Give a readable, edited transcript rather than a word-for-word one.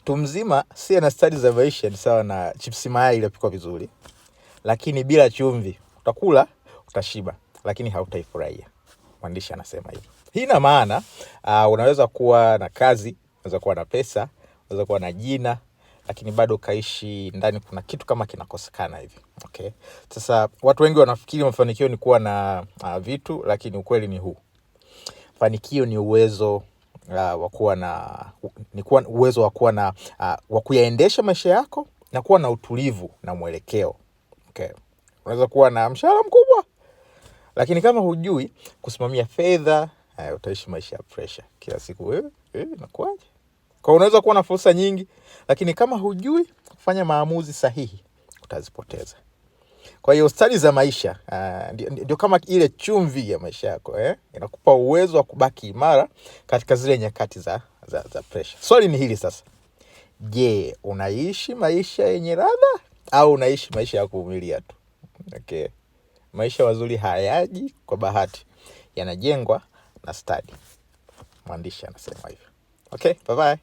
Mtu mzima si ana stadi za maisha ni sawa na chipsi mayai iliyopikwa vizuri, lakini bila chumvi. Utakula, utashiba, lakini hautaifurahia. Mwandishi anasema hivi. Hii ina maana unaweza kuwa na kazi, unaweza kuwa na pesa, unaweza kuwa na jina, lakini bado kaishi ndani kuna kitu kama kinakosekana hivi. Okay. Sasa watu wengi wanafikiri mafanikio ni kuwa na vitu, lakini ukweli ni huu. Mafanikio ni uwezo wa kuwa na wa kuyaendesha maisha yako na kuwa na utulivu na mwelekeo. Okay. Unaweza kuwa na mshahara mkubwa, lakini kama hujui kusimamia fedha, utaishi maisha ya pressure. Kila siku inakuaje? Kwa unaweza kuwa na fursa nyingi, lakini kama hujui kufanya maamuzi sahihi, utazipoteza. Kwa hiyo stadi za maisha ndio kama ile chumvi ya maisha yako, inakupa uwezo wa kubaki imara katika zile nyakati za pressure. Swali ni hili sasa. Je, unaishi maisha yenye ladha au unaishi maisha ya kuvumilia tu? Okay. Maisha mazuri hayaji kwa bahati, yanajengwa na stadi. Mwandishi anasema hivyo. Okay, bye bye.